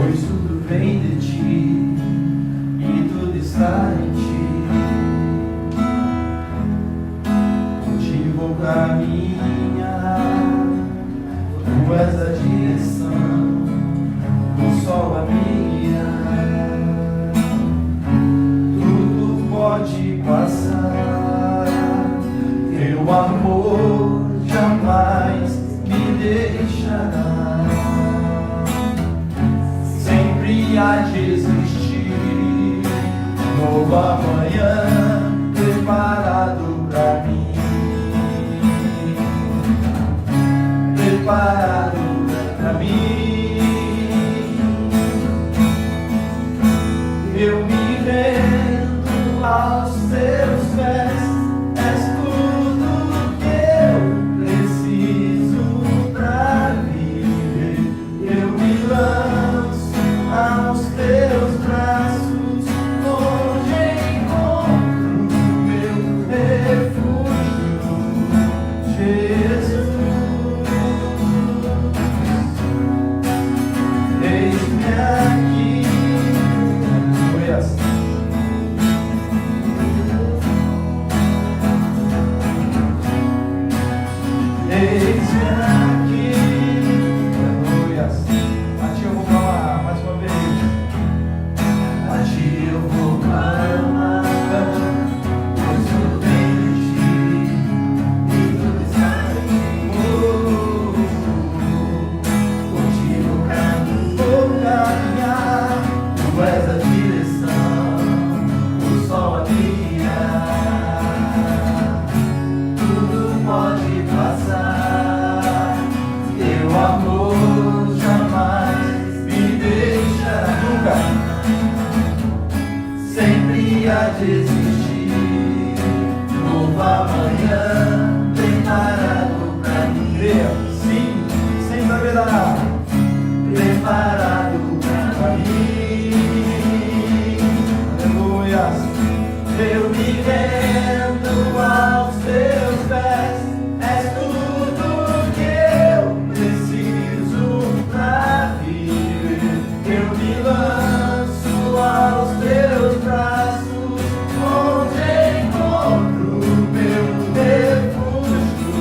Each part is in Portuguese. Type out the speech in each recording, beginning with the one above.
pois tudo vem de ti e tudo está em ti. Contigo caminhar, tu és a direção, o sol a brilhar. Tudo pode passar, teu amor jamais me deixará. Sempre há de existir novo amanhã preparado pra mim. Preparado pra mim. Eu me rendo aos teus pés. És tudo que eu preciso pra viver. Eu me lanço aos teus braços, onde encontro meu refúgio, Jesus. Eis-me aqui, aleluia. Eis-me aqui, aleluia. A ti eu vou clamar mais uma vez. A ti eu vou clamar, pois tudo vem de ti e tudo está em ti. Contigo vou caminhar, tu és a direção, o sol a brilhar. Tudo pode passar, teu amor jamais me deixará nunca. Sempre há de existir novo amanhã preparado pra mim. Sim, sempre haverá preparado pra mim. Aleluia. Eu me rendo aos teus pés. És tudo que eu preciso pra viver. Eu me lanço aos teus braços, onde encontro meu refúgio.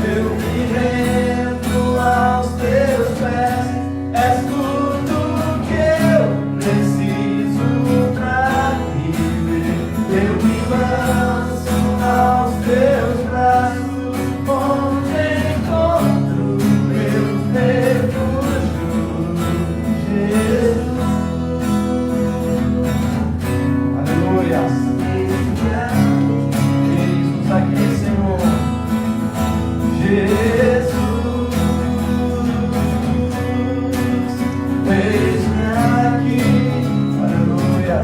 Eu me rendo aos teus pés. És tudo que eu preciso pra viver. Eu me lanço aos teus braços, onde encontro meu refúgio, Jesus. Aleluia. Eis-nos aqui, Senhor. Jesus. Eis-me aqui. Aleluia.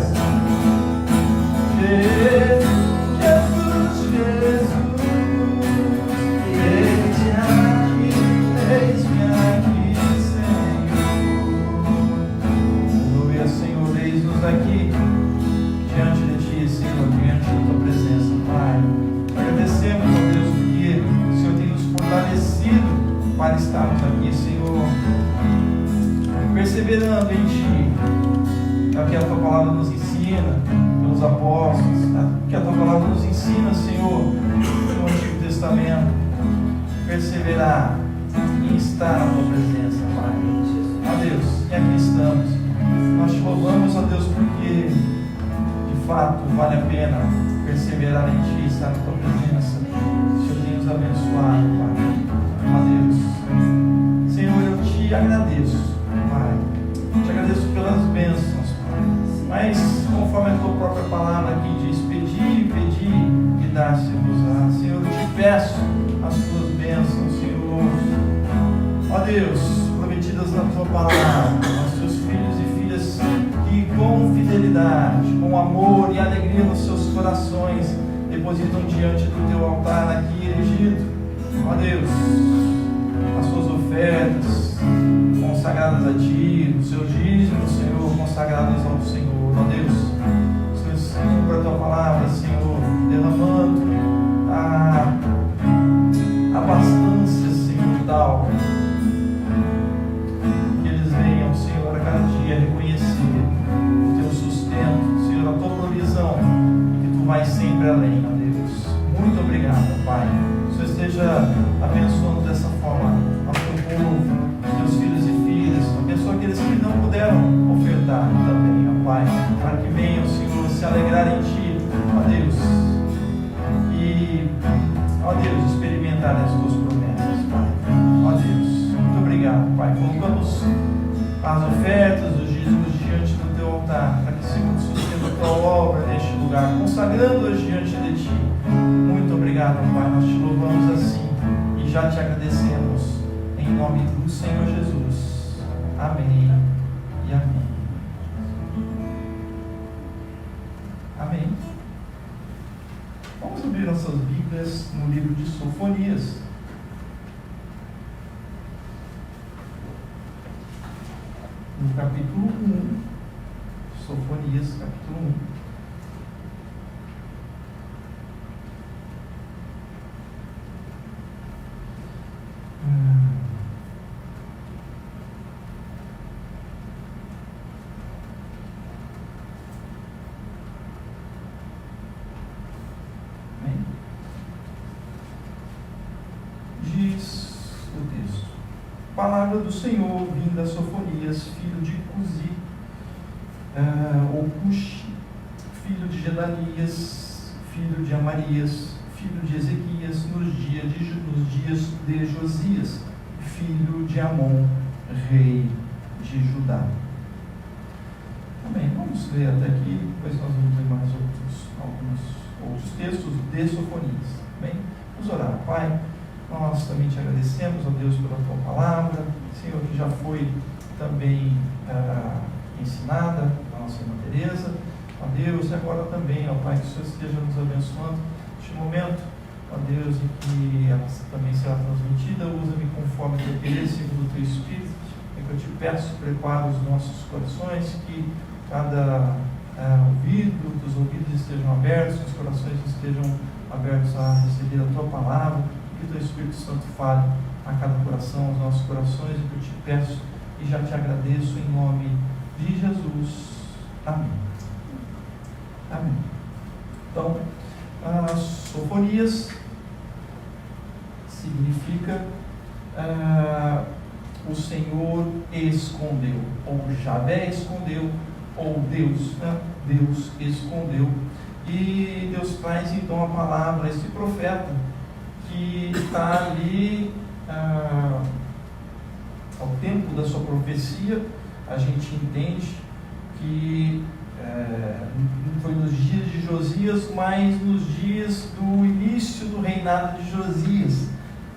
Jesus, Jesus. Eis-me aqui, Senhor. Aleluia, Senhor. Eis-nos aqui diante de ti, Senhor, diante da tua presença, Pai. Agradecemos, ó Deus, porque o Senhor tem nos fortalecido para estarmos aqui, Senhor, perseverando em ti. É o que a tua palavra nos ensina, pelos apóstolos, é o que a tua palavra nos ensina, Senhor, no Antigo Testamento. Perseverar em estar na tua presença, Pai. Ó Deus, e aqui estamos. Nós te louvamos, ó Deus, porque de fato vale a pena perseverar em ti, estar na tua presença. O Senhor tem nos abençoado, Pai. Ó Deus, Senhor, eu te agradeço, Pai. Te agradeço pelas bênçãos, Pai. Mas conforme a tua própria palavra aqui diz, pedi, e dar-se-vos-á. Senhor, eu te peço as tuas bênçãos, Senhor. Ó Deus, prometidas na tua palavra, aos teus filhos e filhas que com fidelidade, com amor e alegria nos seus corações depositam diante do teu altar aqui erigido. Ó Deus, as suas ofertas consagradas a ti, os seus dízimos, Senhor, consagrados ao Senhor. Ó Deus, Senhor, cumpra a tua palavra, Senhor, derramando a abastância, Senhor, tal que eles venham, Senhor, a cada colocamos as ofertas, os dízimos diante do teu altar, para que Senhor sustenta a tua obra neste lugar, consagrando-as diante de ti. Muito obrigado, Pai, nós te louvamos assim e já te agradecemos, em nome do Senhor Jesus. Amém e amém. Amém. Vamos abrir nossas Bíblias no livro de Sofonias. No capítulo 1, Sofonias, capítulo 1. Diz o texto: Palavra do Senhor vinda a Sofonias, filho de Cusi, ou Cuxi, filho de Gedalias, filho de Amarias, filho de Ezequias, nos dias de Josias, filho de Amon, rei de Judá. Amém. Vamos ler até aqui, depois nós vamos ler mais alguns outros textos de Sofonias. Amém? Vamos orar. Pai, nós também te agradecemos, ó Deus, pela tua palavra, Senhor, que já foi também ensinada a nossa irmã Teresa, ó Deus, e agora também, ó Pai, que o Senhor esteja nos abençoando neste momento, ó Deus, e que ela também será transmitida. Usa-me conforme teu querer, segundo o teu Espírito, é que eu te peço, prepara os nossos corações, que cada ouvido, que os ouvidos estejam abertos, que os corações estejam abertos a receber a tua palavra, que o teu Espírito Santo fale a cada coração, aos nossos corações, e que eu te peço e já te agradeço em nome de Jesus. Amém. Amém. Então, Sofonias significa o Senhor escondeu, ou Javé escondeu, ou Deus, Deus escondeu. E Deus traz então a palavra a esse profeta que está ali ao tempo da sua profecia. A gente entende que não foi nos dias de Josias, mas nos dias do início do reinado de Josias,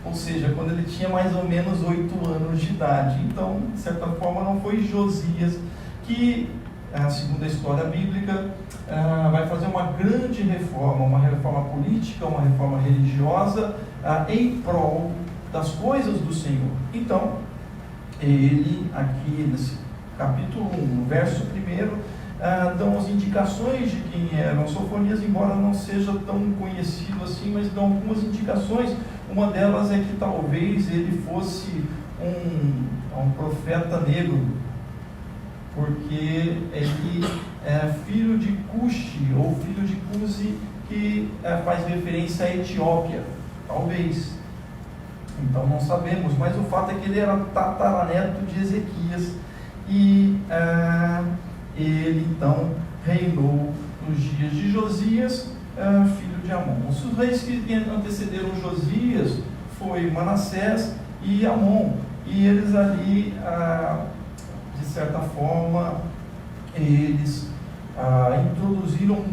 ou seja, quando ele tinha mais ou menos 8 anos de idade. Então, de certa forma, não foi Josias que, segundo a história bíblica, vai fazer uma grande reforma, uma reforma política, uma reforma religiosa, em prol das coisas do Senhor. Então, ele aqui nesse capítulo 1, no verso 1, dão as indicações de quem eram Sofonias, embora não seja tão conhecido assim, mas dão algumas indicações. Uma delas é que talvez ele fosse um profeta negro, porque ele é filho de Cuxi, ou filho de Cusi, que faz referência à Etiópia, talvez. Então não sabemos, mas o fato é que ele era tataraneto de Ezequias, e ele então reinou nos dias de Josias, filho de Amon. Os reis que antecederam Josias foi Manassés e Amon, e eles ali, de certa forma, eles introduziram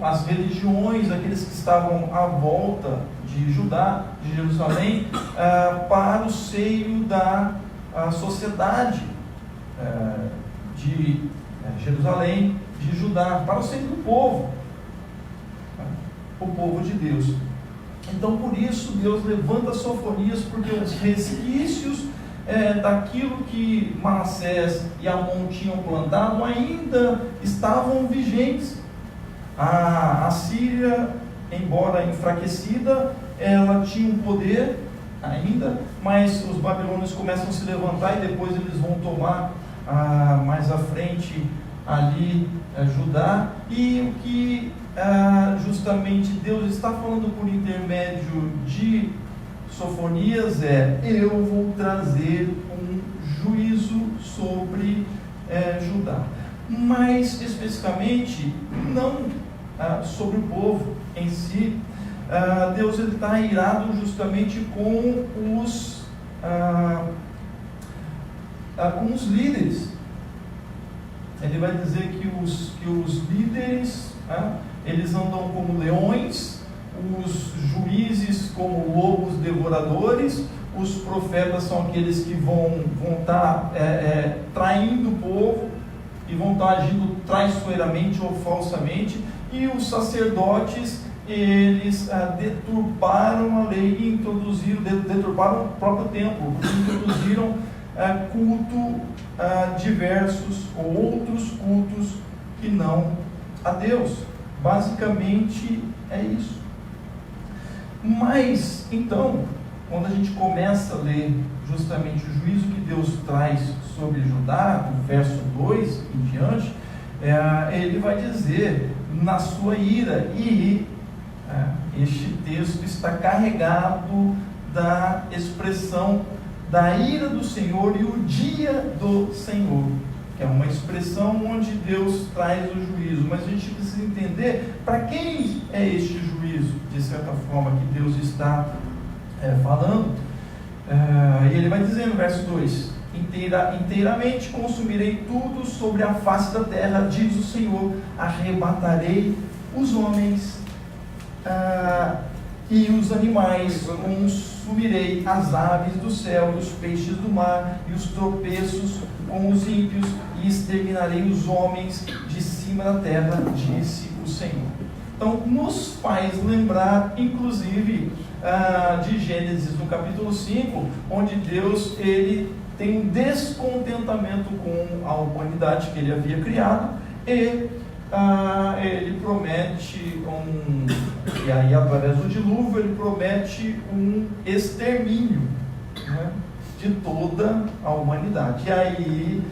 as religiões, aqueles que estavam à volta de Judá, de Jerusalém, para o seio da sociedade de Jerusalém, de Judá, para o seio do povo, o povo de Deus. Então, por isso, Deus levanta Sofonias, porque os resquícios daquilo que Manassés e Amon tinham plantado ainda estavam vigentes. A Síria, embora enfraquecida, ela tinha um poder ainda, mas os babilônios começam a se levantar e depois eles vão tomar mais à frente ali Judá. E o que justamente Deus está falando por intermédio de Sofonias eu vou trazer um juízo sobre Judá, mas especificamente não sobre o povo em si. Deus está irado justamente com com os líderes. Ele vai dizer que os líderes, eles andam como leões, os juízes como lobos devoradores, os profetas são aqueles que vão estar traindo o povo e vão estar agindo traiçoeiramente ou falsamente, e os sacerdotes, eles deturparam a lei e deturparam o próprio templo, introduziram culto diversos ou outros cultos que não a Deus. Basicamente é isso. Mas então, quando a gente começa a ler justamente o juízo que Deus traz sobre Judá, do verso 2 em diante, ele vai dizer na sua ira, e este texto está carregado da expressão da ira do Senhor e o dia do Senhor, que é uma expressão onde Deus traz o juízo, mas a gente precisa entender para quem é este juízo, de certa forma, que Deus está falando. E ele vai dizer no verso 2: inteiramente consumirei tudo sobre a face da terra, diz o Senhor, arrebatarei os homens e os animais, consumirei as aves do céu e os peixes do mar e os tropeços com os ímpios, e exterminarei os homens de cima da terra, disse o Senhor. Então nos faz lembrar inclusive de Gênesis no capítulo 5, onde Deus ele tem um descontentamento com a humanidade que ele havia criado, e ele promete e aí através do dilúvio ele promete um extermínio, né, de toda a humanidade. E aí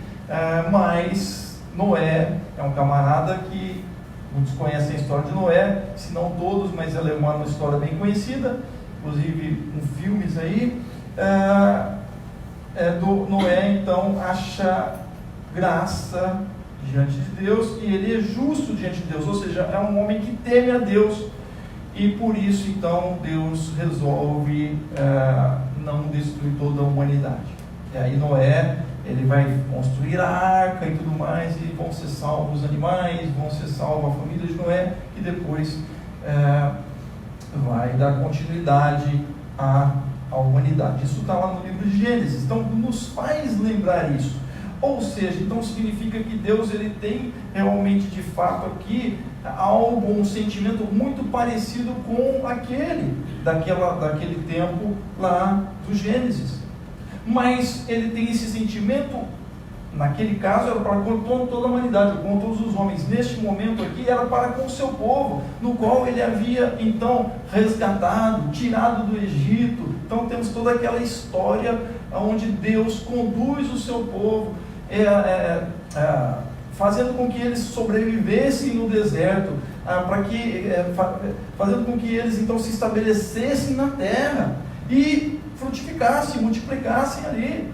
mas Noé é um camarada que muitos conhecem a história de Noé, se não todos, mas ela é uma história bem conhecida, inclusive com filmes aí. Noé então acha graça diante de Deus, e ele é justo diante de Deus, ou seja, é um homem que teme a Deus, e por isso então Deus resolve não destruir toda a humanidade. E aí Noé, ele vai construir a arca e tudo mais, e vão ser salvos os animais, vão ser salva a família de Noé, e depois vai dar continuidade à humanidade. Isso está lá no livro de Gênesis, então nos faz lembrar isso. Ou seja, então significa que Deus ele tem realmente de fato aqui algo, um sentimento muito parecido com daquele tempo lá do Gênesis. Mas ele tem esse sentimento, naquele caso era para com toda a humanidade, com todos os homens. Neste momento aqui era para com o seu povo, no qual ele havia então resgatado, tirado do Egito. Então temos toda aquela história onde Deus conduz o seu povo, fazendo com que eles sobrevivessem no deserto, fazendo com que eles então se estabelecessem na terra e frutificassem, multiplicassem ali.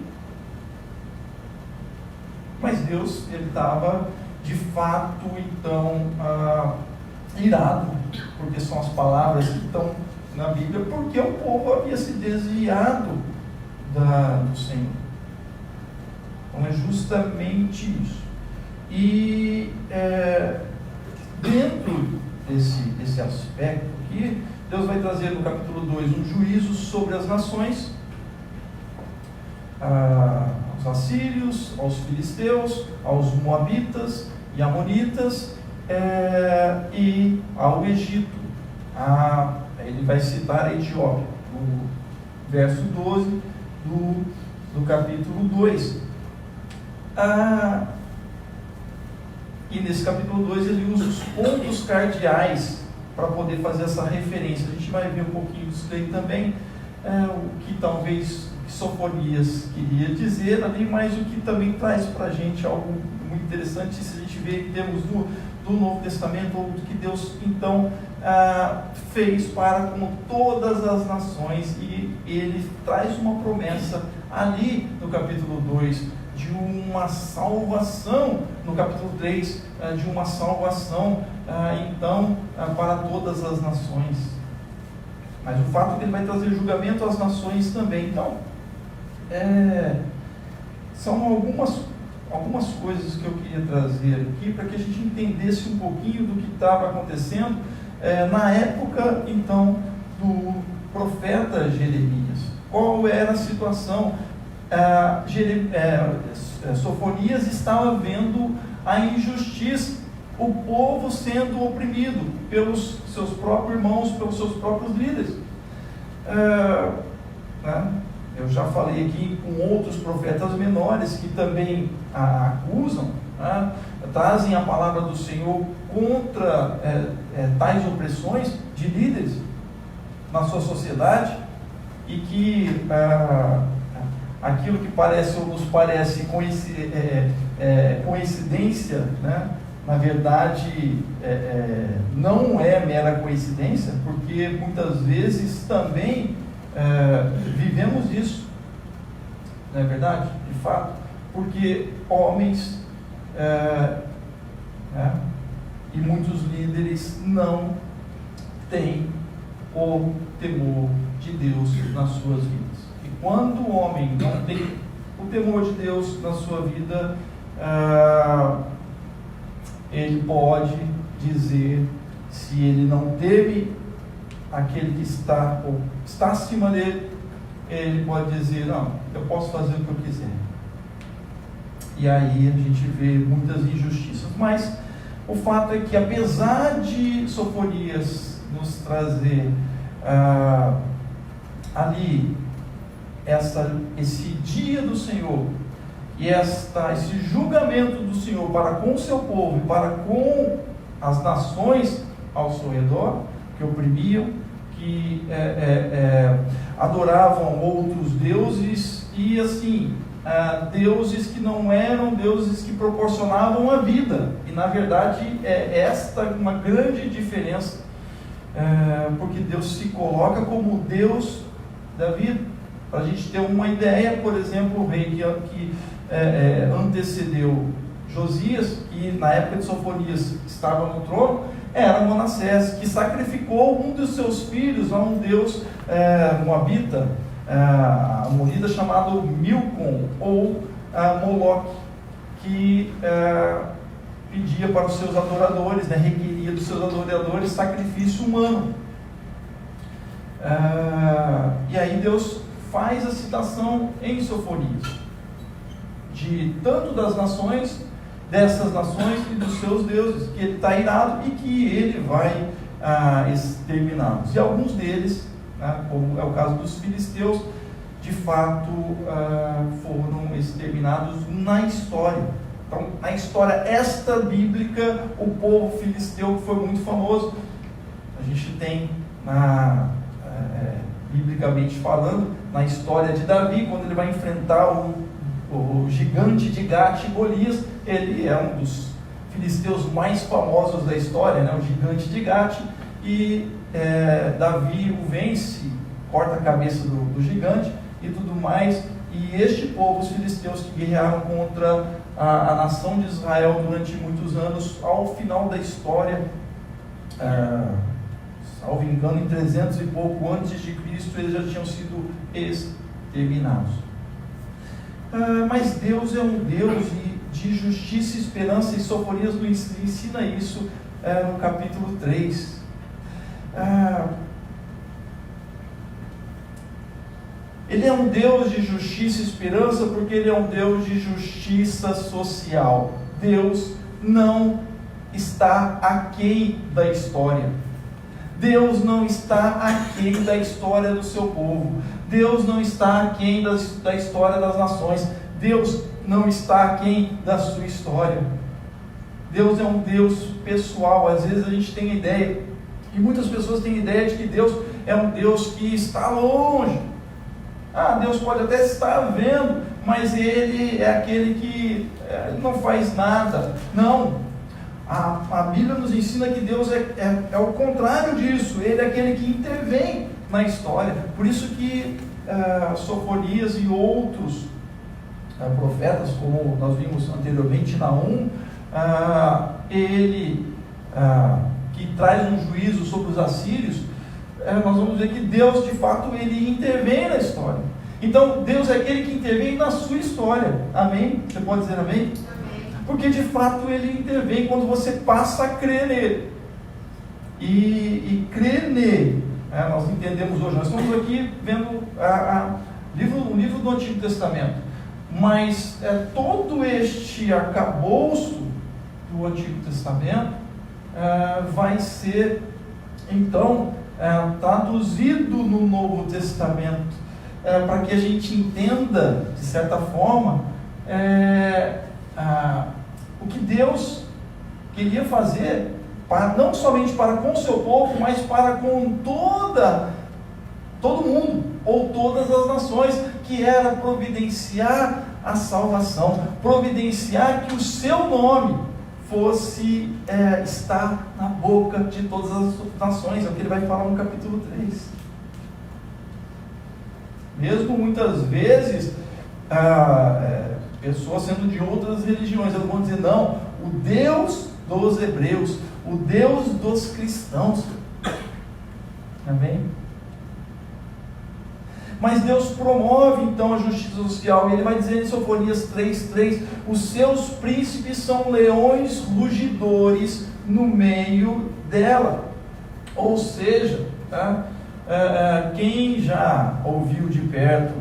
Mas Deus, ele estava de fato então irado, porque são as palavras que estão na Bíblia, porque o povo havia se desviado do Senhor. Então é justamente isso. E dentro desse aspecto aqui, Deus vai trazer no capítulo 2 um juízo sobre as nações, aos assírios, aos filisteus, aos moabitas e amonitas, e ao Egito. Ele vai citar a Etiópia, no verso 12 do capítulo 2. E nesse capítulo 2 ele usa os pontos cardeais para poder fazer essa referência. A gente vai ver um pouquinho disso daí também, o que talvez Sofonias queria dizer ali, mas o que também traz para a gente algo muito interessante, se a gente vê em termos do Novo Testamento, ou do que Deus então fez para com todas as nações, e ele traz uma promessa ali no capítulo 2 de uma salvação, no capítulo 3 de uma salvação então para todas as nações. Mas o fato é que ele vai trazer julgamento às nações também. Então são algumas coisas que eu queria trazer aqui para que a gente entendesse um pouquinho do que estava acontecendo na época, então, do profeta Jeremias. Qual era a situação? Sofonias estava vendo a injustiça, o povo sendo oprimido pelos seus próprios irmãos, pelos seus próprios líderes. Eu já falei aqui com outros profetas menores que também acusam, trazem a palavra do Senhor contra tais opressões de líderes na sua sociedade, e que aquilo que parece ou nos parece coincidência, né? Na verdade não é mera coincidência, porque muitas vezes também vivemos isso, não é verdade? De fato, porque homens e muitos líderes não têm o temor de Deus nas suas vidas. E quando o homem não tem o temor de Deus na sua vida, ele pode dizer, se ele não teme aquele que está ou está acima dele, ele pode dizer, não, eu posso fazer o que eu quiser. E aí a gente vê muitas injustiças. Mas o fato é que, apesar de Sofonias nos trazer ali esse dia do Senhor e esse julgamento do Senhor para com o seu povo e para com as nações ao seu redor, que oprimiam, que adoravam outros deuses, e assim, deuses que não eram deuses que proporcionavam a vida. E na verdade esta uma grande diferença, porque Deus se coloca como Deus da vida. Para a gente ter uma ideia, por exemplo, o rei que antecedeu Josias, que na época de Sofonias estava no trono, era Manassés, que sacrificou um dos seus filhos a um deus moabita, amonita, chamado Milcom, ou Moloque, que pedia para os seus adoradores, requeria dos seus adoradores sacrifício humano. E aí Deus faz a citação em Sofonias de tanto das nações, dessas nações e dos seus deuses, que ele está irado e que ele vai exterminá-los. E alguns deles, como é o caso dos filisteus, de fato foram exterminados na história. Então, na história esta bíblica, o povo filisteu, que foi muito famoso, a gente tem, biblicamente falando, na história de Davi, quando ele vai enfrentar o gigante de Gate, Golias. Ele é um dos filisteus mais famosos da história, o gigante de Gate, e Davi o vence, corta a cabeça do gigante e tudo mais. E este povo, os filisteus, que guerrearam contra a nação de Israel durante muitos anos, ao final da história, salvo engano, em 300 e pouco antes de Cristo, eles já tinham sido exterminados. Mas Deus é um Deus de justiça e esperança, e Sofonias nos ensina isso no capítulo 3. Ele é um Deus de justiça e esperança porque Ele é um Deus de justiça social. Deus não está aquém da história. Deus não está aquém da história do seu povo. Deus não está aquém da história das nações. Deus não está aquém da sua história. Deus é um Deus pessoal. Às vezes a gente tem a ideia, e muitas pessoas têm a ideia de que Deus é um Deus que está longe. Deus pode até estar vendo, mas Ele é aquele que não faz nada. Não. A Bíblia nos ensina que Deus é o contrário disso. Ele é aquele que intervém na história. Por isso que Sofonias e outros profetas, como nós vimos anteriormente, Naum, ele que traz um juízo sobre os assírios, nós vamos ver que Deus, de fato, ele intervém na história. Então, Deus é aquele que intervém na sua história. Amém? Você pode dizer amém? Amém. Porque de fato Ele intervém quando você passa a crer nele. E crer nele. Nós entendemos hoje. Nós estamos aqui vendo o livro do Antigo Testamento. Mas todo este arcabouço do Antigo Testamento vai ser, então, traduzido no Novo Testamento, para que a gente entenda, de certa forma, o que Deus queria fazer, não somente para com o seu povo, mas para com todo mundo, ou todas as nações, que era providenciar a salvação, providenciar que o seu nome fosse estar na boca de todas as nações. É o que ele vai falar no capítulo 3. Mesmo muitas vezes pessoas sendo de outras religiões, elas vão dizer: não, o Deus dos hebreus, o Deus dos cristãos. Amém? Mas Deus promove então a justiça social, e Ele vai dizer em Sofonias 3:3: os seus príncipes são leões rugidores no meio dela. Ou seja, quem já ouviu de perto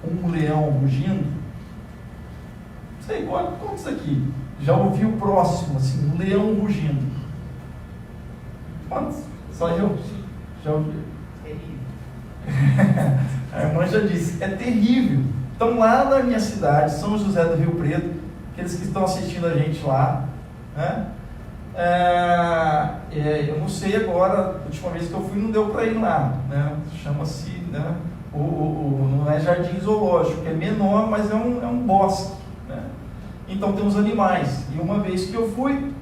um leão rugindo? Não sei, conta isso aqui. Já ouviu próximo, assim, um leão rugindo? Quantos? Só eu? Já ouvi? A irmã já disse, é terrível. Então, lá na minha cidade, São José do Rio Preto, aqueles que estão assistindo a gente lá, né? Eu não sei agora, a última vez que eu fui não deu para ir lá, né? Chama-se, né? Não é jardim zoológico, é menor, mas é um bosque, né? Então tem os animais. E uma vez que eu fui,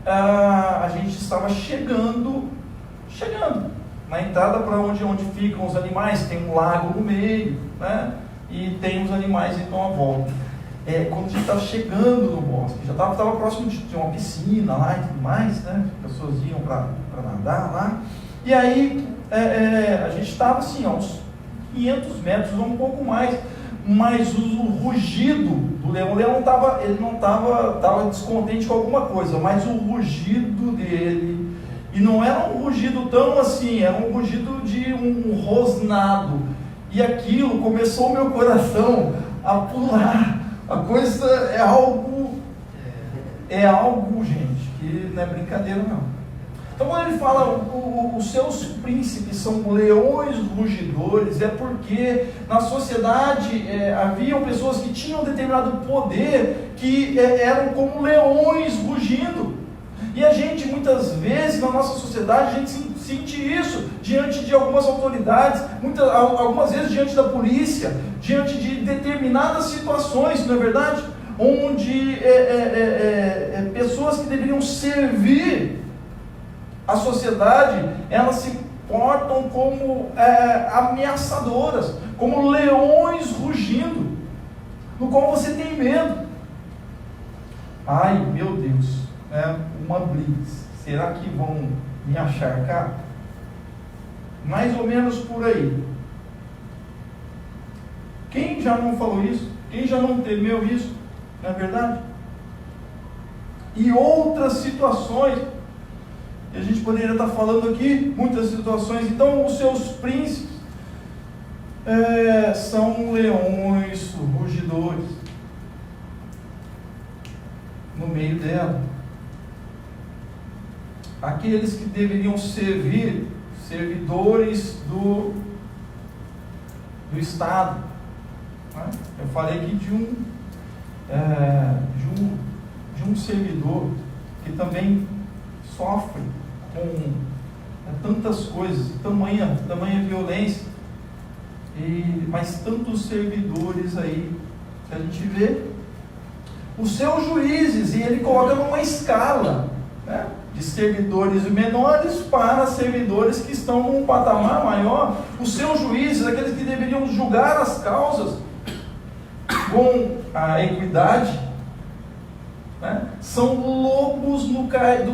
a gente estava chegando na entrada para onde ficam os animais. Tem um lago no meio, né? E tem os animais então à volta. Quando a gente estava chegando no bosque, já estava próximo de uma piscina lá e tudo mais, né? As pessoas iam para nadar lá. E aí a gente estava assim, a uns 500 metros ou um pouco mais, mas o rugido do leão, ele não estava descontente com alguma coisa, mas o rugido dele, e não era um rugido tão assim, era um rugido de um rosnado, e aquilo começou o meu coração a pular. A coisa é algo, gente, que não é brincadeira não. Então quando ele fala, os seus príncipes são leões rugidores, é porque na sociedade haviam pessoas que tinham determinado poder, que eram como leões rugindo. E a gente muitas vezes, na nossa sociedade, a gente sente isso diante de algumas autoridades, algumas vezes diante da polícia, diante de determinadas situações, não é verdade? Onde pessoas que deveriam servir a sociedade, elas se portam como ameaçadoras, como leões rugindo, no qual você tem medo. Ai, meu Deus, uma blitz, será que vão me acharcar? Mais ou menos por aí. Quem já não falou isso? Quem já não temeu isso? Não é verdade? E outras situações, que a gente poderia estar falando aqui, muitas situações. Então, os seus príncipes são leões rugidores no meio dela. Aqueles que deveriam servidores do Estado. Eu falei aqui de um servidor que também sofre com tantas coisas, tamanha violência, mas tantos servidores aí, que a gente vê, os seus juízes, e ele coloca numa escala, né, de servidores menores para servidores que estão num patamar maior. Os seus juízes, aqueles que deveriam julgar as causas com a equidade, né, são lobos do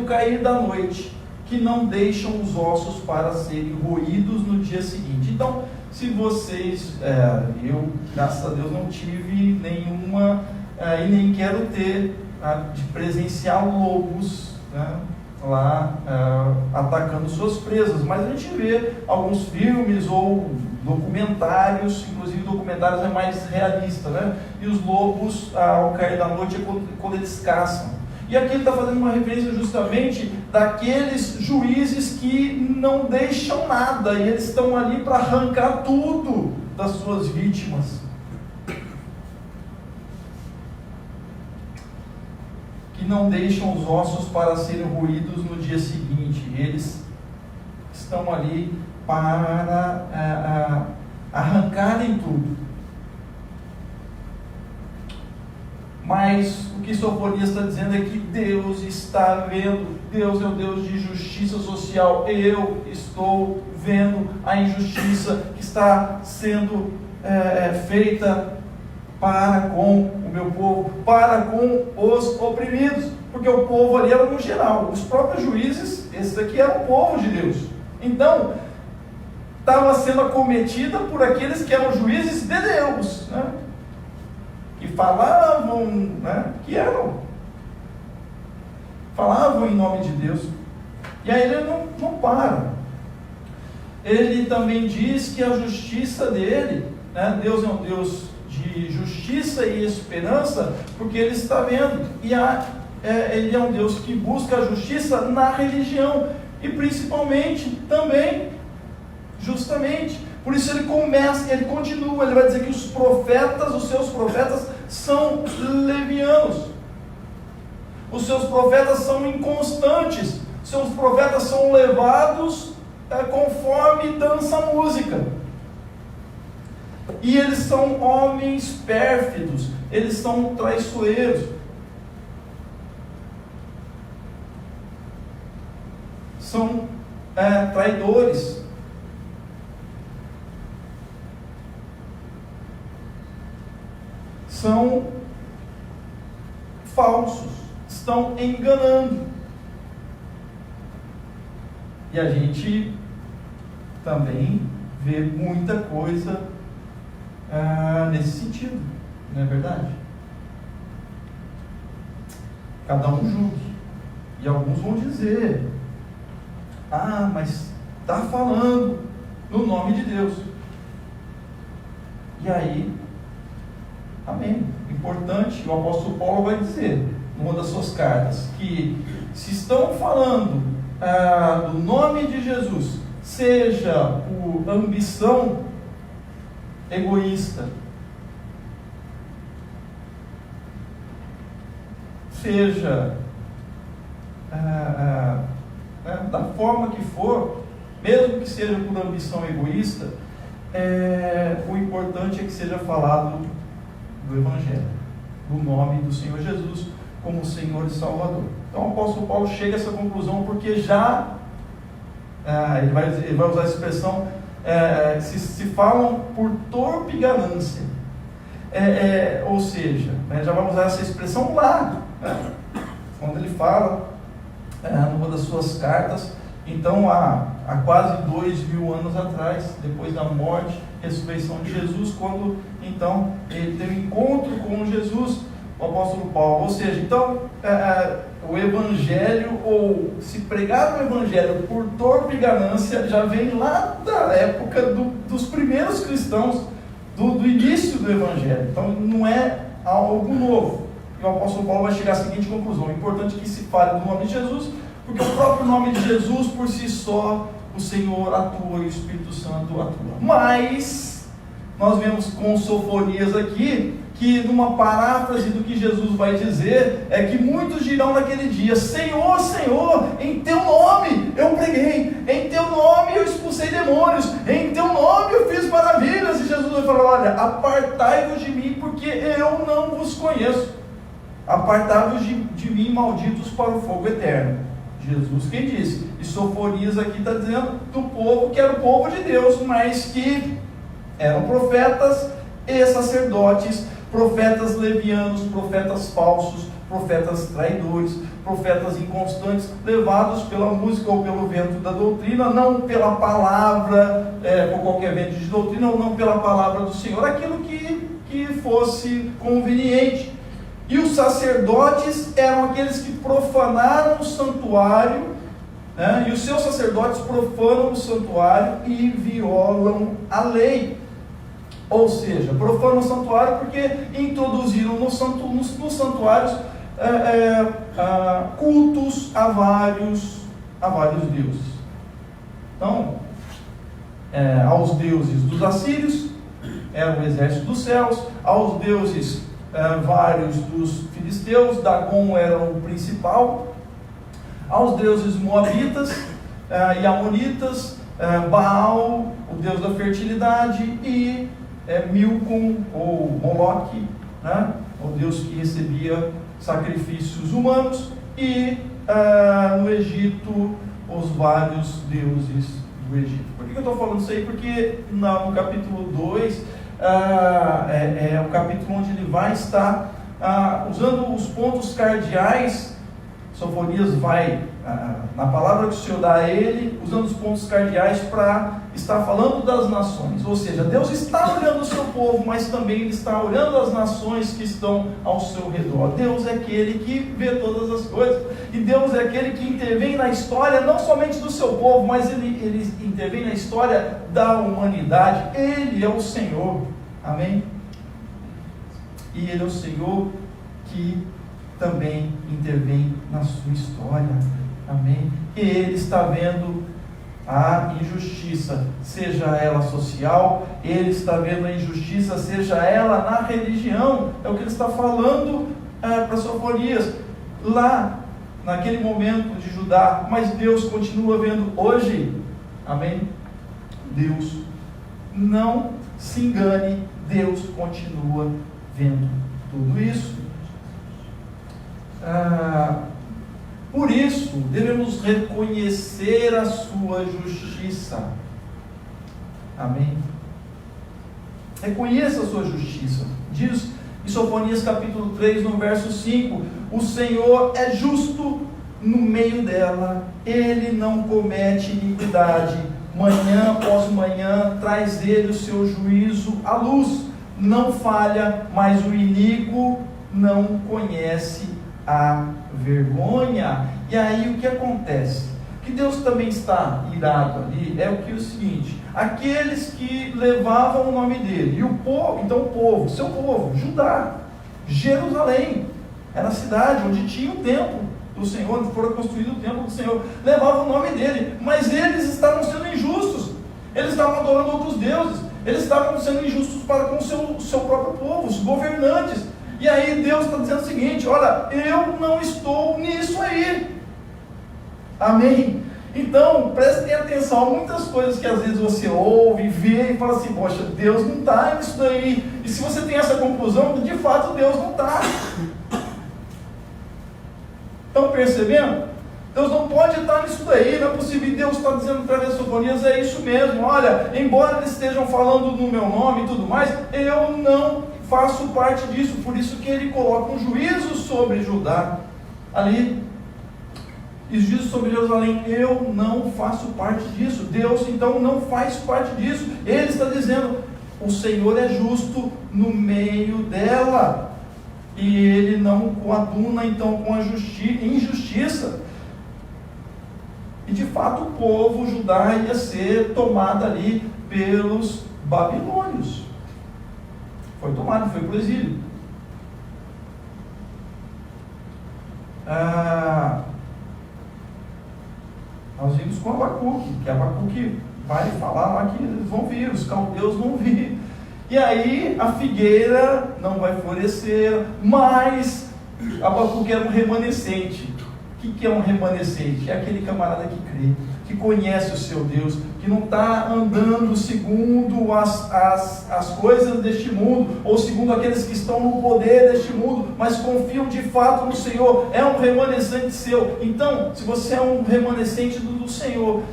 cair da noite, que não deixam os ossos para serem roídos no dia seguinte. Então, se vocês, eu, graças a Deus, não tive nenhuma, e nem quero ter, de presenciar lobos, né, lá atacando suas presas, mas a gente vê alguns filmes ou documentários, inclusive documentários é mais realista, né? E os lobos, ao cair da noite, é quando eles caçam. E aqui ele está fazendo uma referência justamente daqueles juízes que não deixam nada, e eles estão ali para arrancar tudo das suas vítimas. Que não deixam os ossos para serem roídos no dia seguinte. Eles estão ali para arrancarem tudo. Mas o que Sofonias está dizendo é que Deus está vendo. Deus é o Deus de justiça social. Eu estou vendo a injustiça que está sendo feita para com o meu povo, para com os oprimidos, porque o povo ali era no geral, os próprios juízes, esse daqui era o povo de Deus. Então, estava sendo acometida por aqueles que eram juízes de Deus, né? Que falavam, né? Falavam em nome de Deus. E aí ele não para. Ele também diz que a justiça dele, né? Deus é um Deus de justiça e esperança, porque ele está vendo, e ele é um Deus que busca a justiça na religião, e principalmente também, justamente, por isso ele continua, ele vai dizer que os seus profetas são levianos, os seus profetas são inconstantes, seus profetas são levados conforme dança a música. E eles são homens pérfidos, eles são traiçoeiros, são traidores, são falsos, estão enganando. E a gente também vê muita coisa nesse sentido, não é verdade? Cada um julgue. E alguns vão dizer: mas está falando no nome de Deus. E aí, amém. Importante, o apóstolo Paulo vai dizer, numa das suas cartas, que se estão falando do nome de Jesus, seja por ambição egoísta, seja da forma que for, mesmo que seja por ambição egoísta, o importante é que seja falado do Evangelho, do nome do Senhor Jesus como Senhor e Salvador. Então o apóstolo Paulo chega a essa conclusão porque ele vai usar a expressão se falam por torpe ganância, ou seja, já vamos usar essa expressão lá, quando ele fala numa das suas cartas, então há quase 2000 anos atrás, depois da morte e ressurreição de Jesus, quando então ele teve encontro com Jesus, o apóstolo Paulo. Ou seja, então o Evangelho, ou se pregar o Evangelho por torpe ganância, já vem lá da época dos primeiros cristãos, do início do Evangelho. Então não é algo novo. E o apóstolo Paulo vai chegar à seguinte conclusão: o importante é que se fale do nome de Jesus, porque o próprio nome de Jesus por si só, o Senhor atua e o Espírito Santo atua. Mas nós vemos com Sofonias aqui que, numa paráfrase do que Jesus vai dizer, é que muitos dirão naquele dia: Senhor, Senhor, em teu nome eu preguei, em teu nome eu expulsei demônios, em teu nome eu fiz maravilhas. E Jesus vai falar: olha, apartai-vos de mim, porque eu não vos conheço. Apartai-vos de mim, malditos, para o fogo eterno. Jesus quem disse. E Sofonias aqui está dizendo do povo que era o povo de Deus, mas que eram profetas e sacerdotes, profetas levianos, profetas falsos, profetas traidores, profetas inconstantes, levados pela música ou pelo vento da doutrina, não pela palavra, por qualquer vento de doutrina, ou não pela palavra do Senhor, aquilo que fosse conveniente. E os sacerdotes eram aqueles que profanaram o santuário, né? E os seus sacerdotes profanam o santuário e violam a lei. Ou seja, profanam o santuário porque introduziram nos santuários cultos a vários deuses. Então, aos deuses dos assírios, era o exército dos céus, aos deuses vários dos filisteus, Dagon era o principal, aos deuses moabitas e amonitas, Baal, o deus da fertilidade, e Milcom ou Moloque, né? O deus que recebia sacrifícios humanos, e no Egito os vários deuses do Egito. Por que eu estou falando isso aí? Porque no capítulo 2 é o capítulo onde ele vai estar usando os pontos cardeais. Sofonias vai, na palavra que o Senhor dá a ele, usando os pontos cardeais para estar falando das nações. Ou seja, Deus está olhando o seu povo, mas também Ele está olhando as nações que estão ao seu redor. Deus é aquele que vê todas as coisas. E Deus é aquele que intervém na história, não somente do seu povo, mas Ele intervém na história da humanidade. Ele é o Senhor. Amém? E Ele é o Senhor que também intervém na sua história. Amém? E Ele está vendo a injustiça, seja ela social, Ele está vendo a injustiça, seja ela na religião. É o que Ele está falando para Sofonias lá naquele momento de Judá, mas Deus continua vendo hoje. Amém? Deus, não se engane, Deus continua vendo tudo isso. Por isso, devemos reconhecer a sua justiça. Amém? Reconheça a sua justiça. Diz em Sofonias capítulo 3, no verso 5: o Senhor é justo no meio dela, Ele não comete iniquidade. Manhã após manhã traz Ele o seu juízo à luz. Não falha, mas o iníquo não conhece a vergonha. E aí o que acontece? Que Deus também está irado ali é o seguinte: aqueles que levavam o nome dele, e o povo, então o povo, seu povo, Judá, Jerusalém, era a cidade onde tinha o templo do Senhor, onde fora construído o templo do Senhor, levavam o nome dele, mas eles estavam sendo injustos, eles estavam adorando outros deuses, eles estavam sendo injustos para com o seu próprio povo, os governantes. E aí Deus está dizendo o seguinte: olha, eu não estou nisso aí. Amém? Então, prestem atenção a muitas coisas que às vezes você ouve, vê e fala assim: poxa, Deus não está nisso daí. E se você tem essa conclusão, de fato Deus não está. Estão percebendo? Deus não pode estar nisso daí, não é possível. E Deus está dizendo através das Sofonias: é isso mesmo, olha, embora eles estejam falando no meu nome e tudo mais, eu não faço parte disso. Por isso que Ele coloca um juízo sobre Judá ali, e juízo sobre Jerusalém. Eu não faço parte disso. Deus então não faz parte disso. Ele está dizendo: o Senhor é justo no meio dela, e Ele não coaduna então com a injustiça. E de fato o povo Judá ia ser tomado ali pelos babilônios. Foi tomado, foi para o exílio. Nós vimos com Abacuque, que Abacuque vai falar lá que eles vão vir, os caldeus vão vir. E aí a figueira não vai florescer, mas Abacuque era um remanescente. O que é um remanescente? É aquele camarada que crê, que conhece o seu Deus, que não está andando segundo as coisas deste mundo, ou segundo aqueles que estão no poder deste mundo, mas confiam de fato no Senhor. É um remanescente seu. Então, se você é um remanescente do Senhor,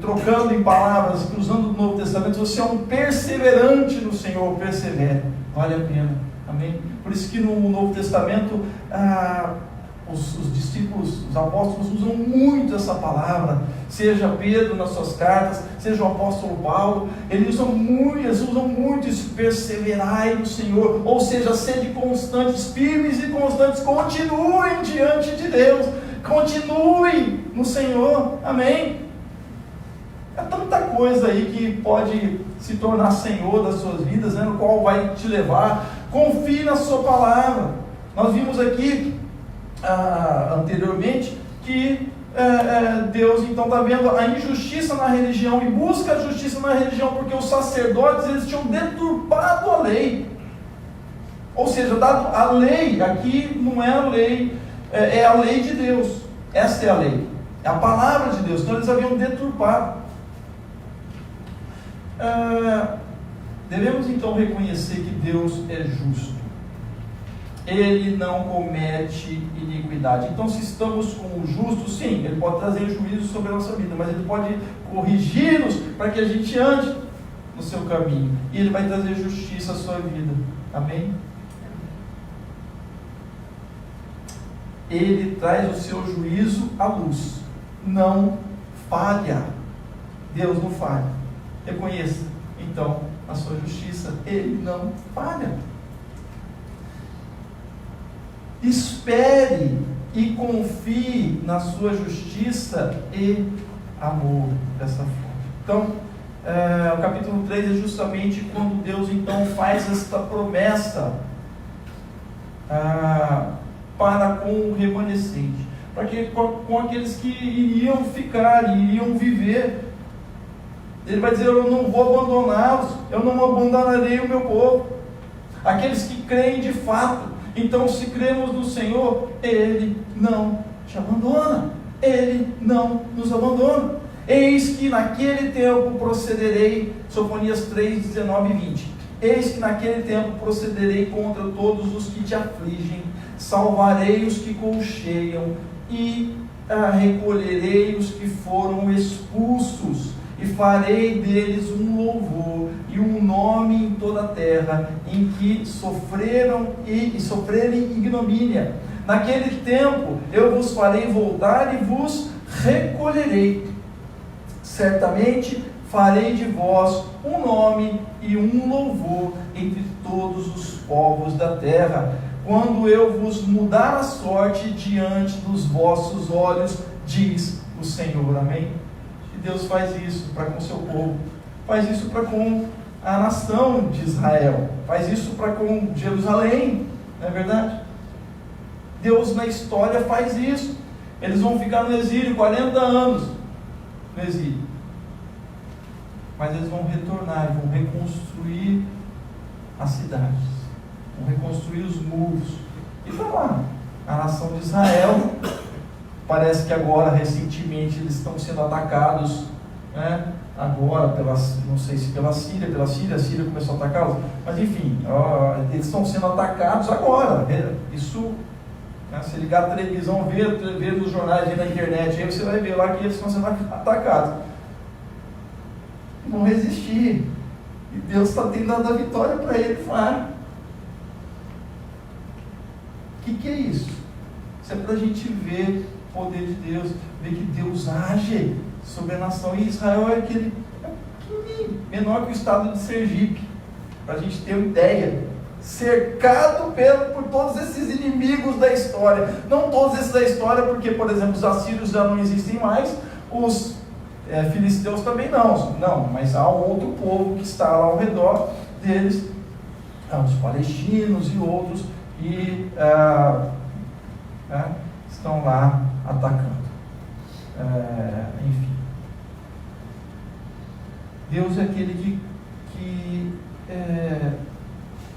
trocando em palavras, usando o Novo Testamento, você é um perseverante no Senhor, persevere, vale a pena, amém? Por isso que no Novo Testamento, os discípulos, os apóstolos usam muito essa palavra, seja Pedro nas suas cartas, seja o apóstolo Paulo, eles usam muito isso, perseverai no Senhor, ou seja, sede constantes, firmes e constantes, continuem diante de Deus, continuem no Senhor, amém? É tanta coisa aí que pode se tornar Senhor das suas vidas, né, no qual vai te levar. Confie na sua palavra. Nós vimos aqui anteriormente que Deus então está vendo a injustiça na religião e busca a justiça na religião, porque os sacerdotes eles tinham deturpado a lei, ou seja, dado a lei aqui não é a lei, é a lei de Deus, essa é a lei, é a palavra de Deus, então eles haviam deturpado. Devemos então reconhecer que Deus é justo, Ele não comete iniquidade. Então, se estamos com o justo, sim, Ele pode trazer juízo sobre a nossa vida, mas Ele pode corrigir-nos para que a gente ande no seu caminho, e Ele vai trazer justiça à sua vida, amém? Ele traz o seu juízo à luz, não falha. Deus não falha. Reconheça então a sua justiça, Ele não falha. Espere e confie na sua justiça e amor dessa forma. Então, o capítulo 3 é justamente quando Deus então faz esta promessa para com o remanescente, para que com aqueles que iriam ficar, iriam viver. Ele vai dizer: eu não vou abandoná-los, eu não abandonarei o meu povo, aqueles que creem de fato. Então, se cremos no Senhor, Ele não te abandona, Ele não nos abandona. Eis que naquele tempo procederei, Sofonias 3, 19 e 20, eis que naquele tempo procederei contra todos os que te afligem, salvarei os que colcheiam e recolherei os que foram expulsos, e farei deles um louvor e um nome em toda a terra, em que sofreram e sofrerem ignomínia. Naquele tempo eu vos farei voltar e vos recolherei. Certamente farei de vós um nome e um louvor entre todos os povos da terra, quando eu vos mudar a sorte diante dos vossos olhos, diz o Senhor. Amém? Deus faz isso para com o seu povo, faz isso para com a nação de Israel, faz isso para com Jerusalém, não é verdade? Deus na história faz isso. Eles vão ficar no exílio 40 anos no exílio, mas eles vão retornar e vão reconstruir as cidades, vão reconstruir os muros, e está lá a nação de Israel. Parece que agora, recentemente, eles estão sendo atacados, né? Agora, não sei se pela Síria, a Síria começou a atacá-los, mas enfim, eles estão sendo atacados agora. Isso, né? Se ligar a televisão, ver nos jornais e na internet, aí você vai ver lá que eles estão sendo atacados. Vão resistir, e Deus está tendo dado a vitória para eles lá. O que é isso? Isso é para a gente ver poder de Deus, ver que Deus age sobre a nação. E Israel é aquele pequenininho, menor que o estado de Sergipe, para a gente ter uma ideia, cercado por todos esses inimigos da história. Não todos esses da história, porque, por exemplo, os assírios já não existem mais, os filisteus também não, mas há um outro povo que está lá ao redor deles, os palestinos e outros, e estão lá atacando. Enfim, Deus é aquele que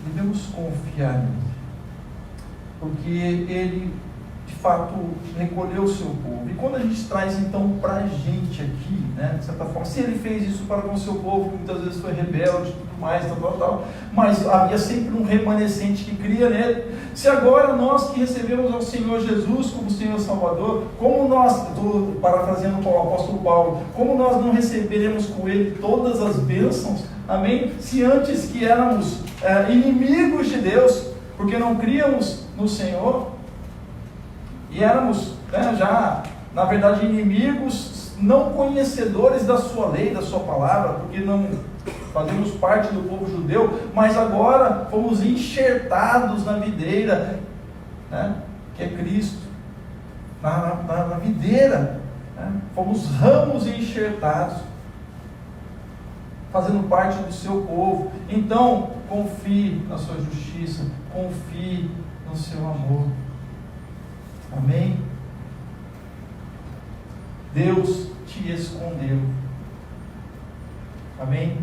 devemos confiar nele, porque Ele de fato recolheu o seu povo. E quando a gente traz então para a gente aqui, né, de certa forma, se Ele fez isso para com o seu povo, que muitas vezes foi rebelde e tudo mais, tal. Mas havia sempre um remanescente que cria nele. Se agora nós que recebemos ao Senhor Jesus como Senhor Salvador, como nós, parafraseando o apóstolo Paulo, como nós não receberemos com Ele todas as bênçãos, amém? Se antes que éramos inimigos de Deus, porque não críamos no Senhor, e éramos já, na verdade, inimigos, não conhecedores da sua lei, da sua palavra, porque não fazemos parte do povo judeu, mas agora fomos enxertados na videira, que é Cristo, na videira, fomos ramos enxertados, fazendo parte do seu povo. Então, confie na sua justiça, confie no seu amor. Amém? Deus te escondeu. Amém?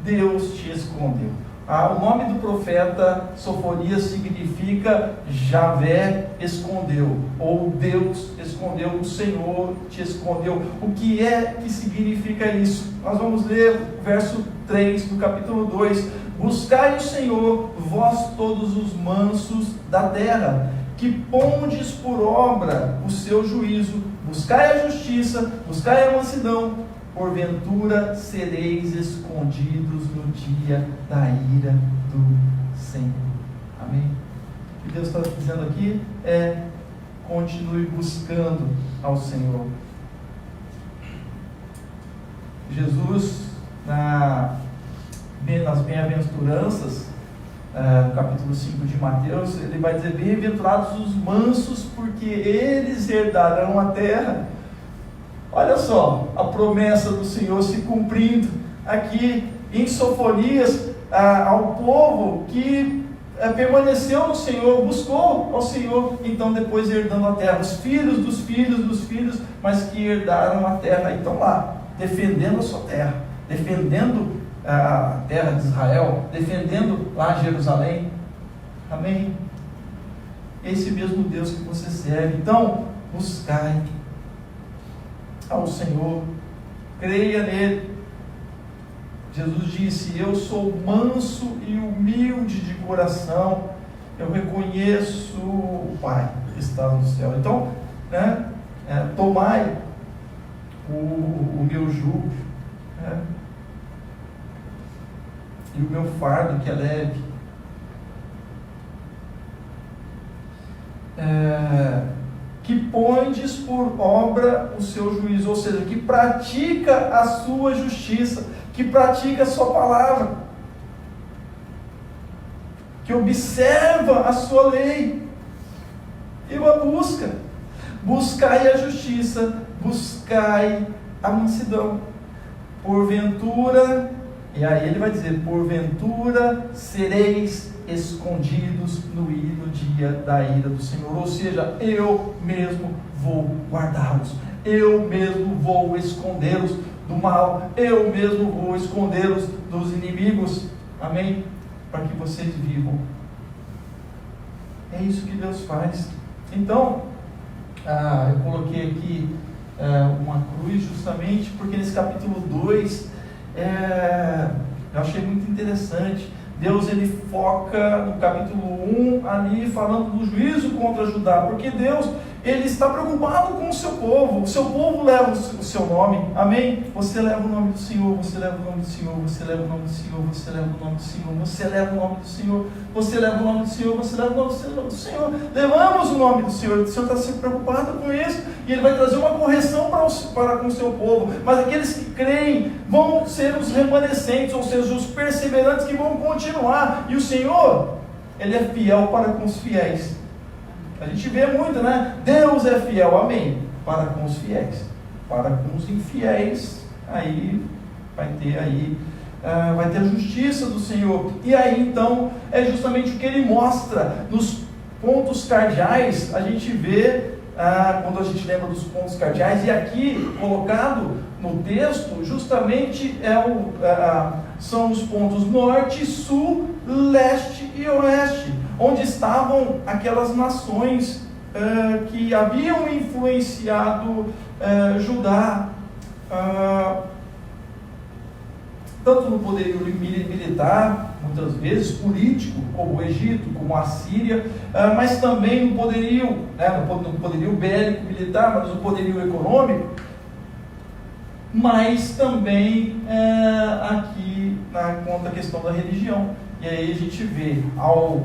Deus te escondeu. O nome do profeta Sofonias significa Javé escondeu, ou Deus escondeu, o Senhor te escondeu. O que é que significa isso? Nós vamos ler o verso 3 do capítulo 2. Buscai o Senhor, vós todos os mansos da terra, que pondes por obra o seu juízo, buscai a justiça, buscai a mansidão, porventura sereis escondidos no dia da ira do Senhor. Amém? O que Deus está dizendo aqui é: continue buscando ao Senhor. Jesus, nas bem-aventuranças, no capítulo 5 de Mateus, ele vai dizer: bem-aventurados os mansos, porque eles herdarão a terra. Olha só a promessa do Senhor se cumprindo aqui em Sofonias, ao povo que permaneceu no Senhor, buscou ao Senhor, então depois herdando a terra, os filhos dos filhos dos filhos, mas que herdaram a terra, e estão lá, defendendo a sua terra, defendendo a terra de Israel, defendendo lá Jerusalém. Amém? Esse mesmo Deus que você serve. Então, buscai ao Senhor, creia nele. Jesus disse: eu sou manso e humilde de coração, eu reconheço o Pai que está no céu. Então, tomai o meu jugo, e o meu fardo que é leve. Que pondes por obra o seu juízo, ou seja, que pratica a sua justiça, que pratica a sua palavra, que observa a sua lei e a busca. Buscai a justiça, buscai a mansidão. Porventura, e aí ele vai dizer: porventura sereis escondidos no dia da ira do Senhor. Ou seja, eu mesmo vou guardá-los, eu mesmo vou escondê-los do mal, eu mesmo vou escondê-los dos inimigos. Amém? Para que vocês vivam. É isso que Deus faz. Então, eu coloquei aqui uma cruz justamente porque nesse capítulo 2 eu achei muito interessante. Deus, ele foca no capítulo 1 ali falando do juízo contra Judá, porque Deus, ele está preocupado com o seu povo leva o seu nome. Amém? Você leva o nome do Senhor, você leva o nome do Senhor, você leva o nome do Senhor, você leva o nome do Senhor, você leva o nome do Senhor, você leva o nome do Senhor, você leva o nome do Senhor. Levamos o nome do Senhor. O Senhor está sempre preocupado com isso, e ele vai trazer uma correção para com o seu povo. Mas aqueles que creem vão ser os remanescentes, ou seja, os perseverantes que vão continuar. E o Senhor, ele é fiel para com os fiéis. A gente vê muito, né? Deus é fiel, amém, para com os fiéis. Para com os infiéis, aí vai ter a justiça do Senhor. E aí então é justamente o que ele mostra nos pontos cardeais. A gente vê quando a gente lembra dos pontos cardeais, e aqui colocado no texto justamente são os pontos norte, sul, leste e oeste, onde estavam aquelas nações que haviam influenciado Judá. tanto no poderio militar, muitas vezes político, como o Egito, como a Síria, mas também no poderio, no poderio bélico militar, mas no poderio econômico, mas também aqui contra a questão da religião. E aí a gente vê ao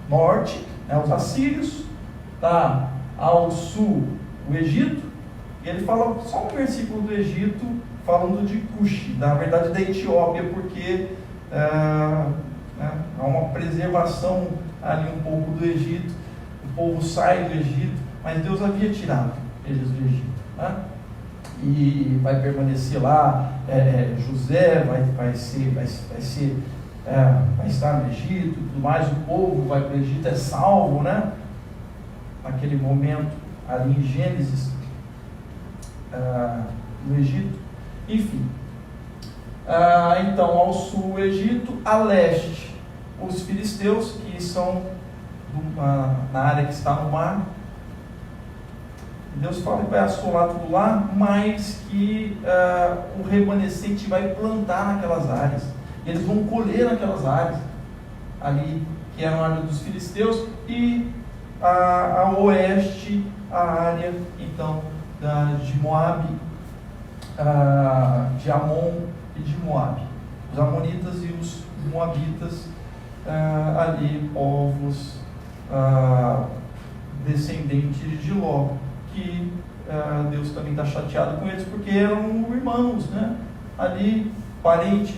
norte, os assírios, tá? Ao sul o Egito, e ele fala só um versículo do Egito falando de Cush, na verdade da Etiópia, porque há uma preservação ali um pouco do Egito, o povo sai do Egito, mas Deus havia tirado eles do Egito, né? E vai permanecer lá, José vai estar no Egito, tudo mais, o povo vai para o Egito, é salvo, né? Naquele momento, ali em Gênesis, no Egito, enfim. Então, ao sul o Egito, a leste os filisteus, que são na área que está no mar. Deus fala que vai assolar tudo lá, mas que o remanescente vai plantar naquelas áreas, e eles vão colher naquelas áreas ali, que era a área dos filisteus, e a oeste, a área então de Moabe, de Amon e de Moabe, os amonitas e os moabitas, ali povos descendentes de Ló, que Deus também está chateado com eles, porque eram irmãos, né? Ali, parente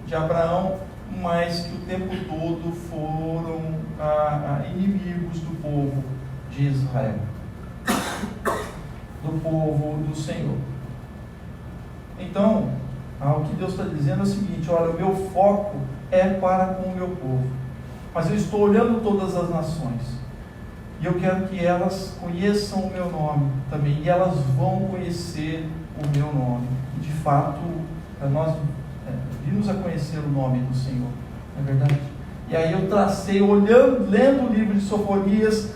de Abraão, mas que o tempo todo foram inimigos do povo de Israel, do povo do Senhor. Então, o que Deus está dizendo é o seguinte: olha, o meu foco é para com o meu povo, mas eu estou olhando todas as nações, e eu quero que elas conheçam o meu nome também, e elas vão conhecer o meu nome. E de fato, nós vimos a conhecer o nome do Senhor, não é verdade? E aí eu tracei, lendo o livro de Sofonias,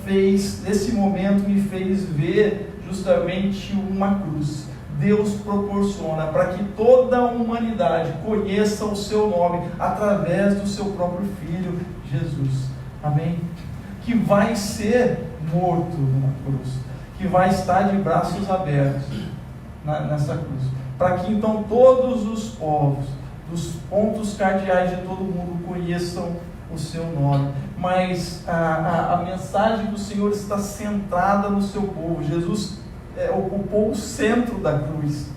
nesse momento, me fez ver justamente uma cruz. Deus proporciona para que toda a humanidade conheça o seu nome através do seu próprio Filho, Jesus. Amém? Que vai ser morto numa cruz, que vai estar de braços abertos nessa cruz, para que então todos os povos, dos pontos cardeais de todo mundo, conheçam o seu nome. Mas a mensagem do Senhor está centrada no seu povo. Jesus ocupou o centro da cruz,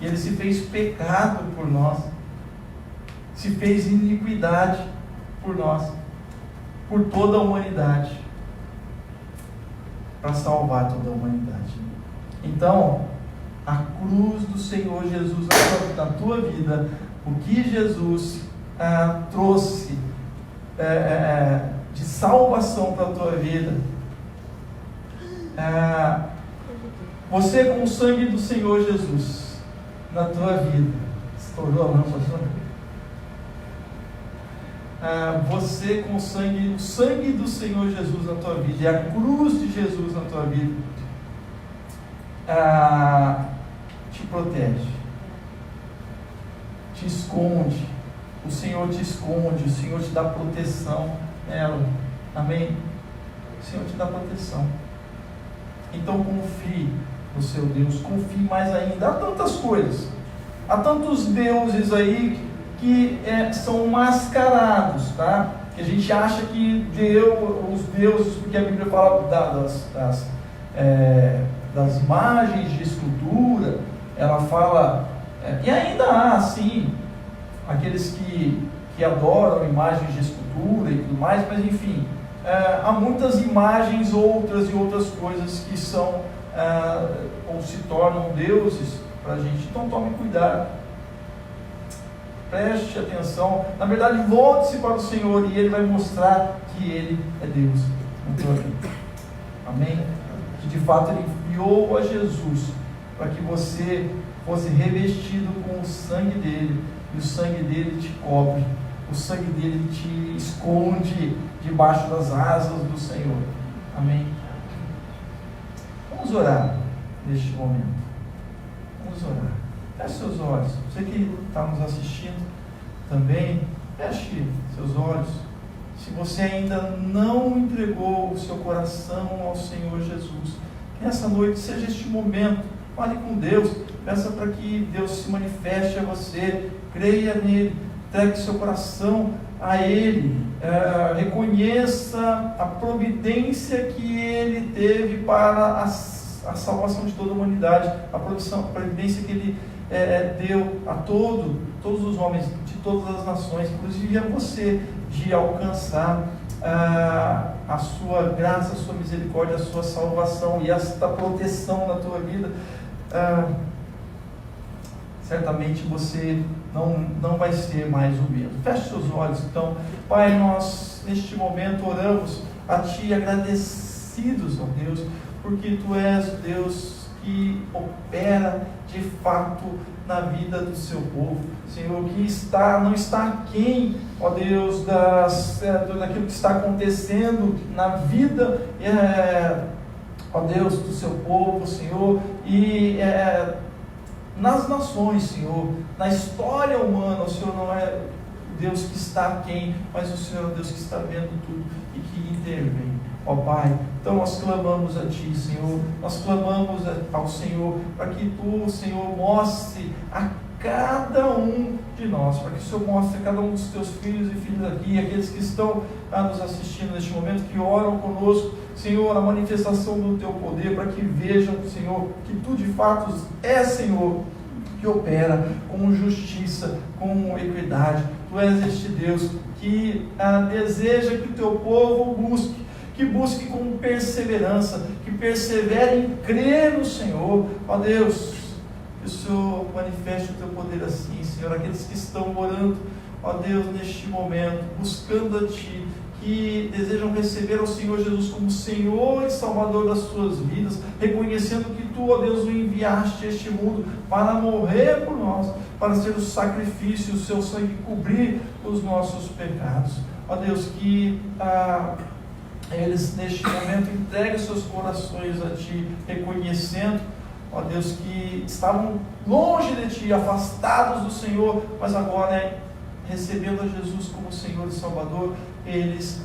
e Ele se fez pecado por nós, se fez iniquidade por nós, por toda a humanidade, para salvar toda a humanidade. Então, a cruz do Senhor Jesus na tua vida, o que Jesus trouxe de salvação para a tua vida, você com o sangue do Senhor Jesus na tua vida, estourou a lâmpada? Você com o sangue do Senhor Jesus na tua vida, e a cruz de Jesus na tua vida, te protege, te esconde. O Senhor te esconde, o Senhor te dá proteção nela. Amém? O Senhor te dá proteção. Então confie no seu Deus, confie mais ainda. Há tantas coisas, há tantos deuses aí que são mascarados, tá? Que a gente acha que os deuses, porque a Bíblia fala das imagens de escultura, ela fala, e ainda há, sim, aqueles que adoram imagens de escultura e tudo mais, mas enfim, há muitas imagens outras e outras coisas que são, ou se tornam deuses para a gente. Então tome cuidado, preste atenção, na verdade volte-se para o Senhor, e Ele vai mostrar que Ele é Deus na tua vida. Amém? Que de fato Ele enviou a Jesus para que você fosse revestido com o sangue dele, e o sangue dele te cobre, o sangue dele te esconde debaixo das asas do Senhor. Amém? Vamos orar neste momento. Vamos orar. Feche seus olhos. Você que está nos assistindo também, feche seus olhos. Se você ainda não entregou o seu coração ao Senhor Jesus, que nessa noite seja este momento. Fale com Deus, peça para que Deus se manifeste a você, creia nele, entregue seu coração a Ele, reconheça a providência que Ele teve para a salvação de toda a humanidade, a providência que Ele deu a todos os homens de todas as nações, inclusive a você, de alcançar a sua graça, a sua misericórdia, a sua salvação e esta proteção na tua vida. Certamente você não vai ser mais o mesmo. Feche seus olhos, então. Pai, nós neste momento oramos a Ti agradecidos, ó Deus, porque Tu és o Deus que opera de fato na vida do seu povo, Senhor, que não está aquém, ó Deus, daquilo que está acontecendo na vida, ó Deus, do seu povo, Senhor, e nas nações, Senhor, na história humana. O Senhor não é Deus que está aquém, mas o Senhor é o Deus que está vendo tudo e que intervém, ó Pai. Então nós clamamos a Ti, Senhor, nós clamamos ao Senhor, para que Tu, Senhor, mostre a cada um de nós, para que o Senhor mostre a cada um dos Teus filhos e filhas aqui, aqueles que estão nos assistindo neste momento, que oram conosco, Senhor, a manifestação do Teu poder, para que vejam, Senhor, que Tu de fato é, Senhor, que opera com justiça, com equidade. Tu és este Deus que deseja que o Teu povo que busque com perseverança, que persevere em crer no Senhor, ó Deus, que o Senhor manifeste o Teu poder assim, Senhor, aqueles que estão orando, ó Deus, neste momento, buscando a Ti, que desejam receber ao Senhor Jesus como Senhor e Salvador das suas vidas, reconhecendo que Tu, ó Deus, o enviaste a este mundo para morrer por nós, para ser o sacrifício, o Seu sangue cobrir os nossos pecados. Ó Deus, que eles neste momento entreguem seus corações a Ti, reconhecendo, ó Deus, que estavam longe de Ti, afastados do Senhor, mas agora, recebendo a Jesus como Senhor e Salvador, eles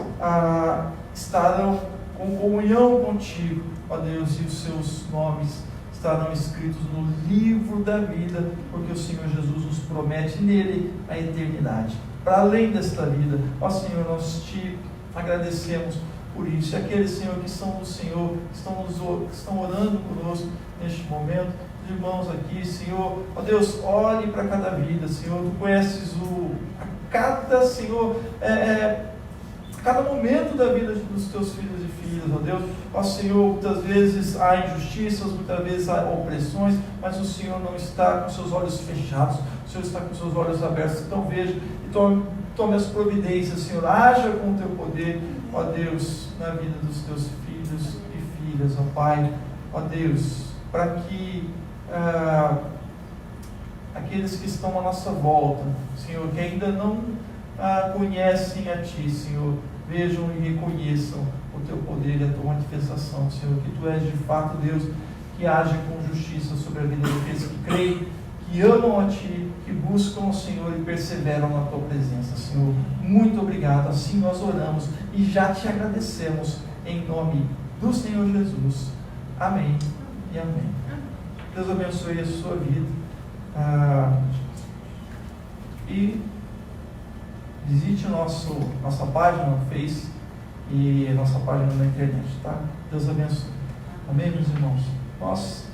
estarão com comunhão contigo, ó Deus, e os seus nomes estarão escritos no livro da vida, porque o Senhor Jesus nos promete nele a eternidade, para além desta vida. Ó Senhor, nós Te agradecemos por isso. E aqueles, Senhor, que são do Senhor, que estão orando conosco neste momento, os irmãos aqui, Senhor, ó Deus, olhe para cada vida, Senhor, Tu conheces cada momento da vida dos Teus filhos e filhas, ó Deus. Ó Senhor, muitas vezes há injustiças, muitas vezes há opressões, mas o Senhor não está com seus olhos fechados, o Senhor está com seus olhos abertos. Então veja e tome as providências, Senhor, haja com o Teu poder, ó Deus, na vida dos Teus filhos e filhas, ó Pai, ó Deus, para que aqueles que estão à nossa volta, Senhor, que ainda não conhecem a Ti, Senhor, vejam e reconheçam o Teu poder e a Tua manifestação, Senhor, que Tu és de fato Deus que age com justiça sobre a vida daqueles que creem, que amam a Ti, que buscam o Senhor e perseveram na Tua presença, Senhor. Muito obrigado, assim nós oramos e já Te agradecemos em nome do Senhor Jesus. Amém e amém. Deus abençoe a sua vida. E visite nossa página no Face e nossa página na internet, tá? Deus abençoe. Amém, meus irmãos? Nós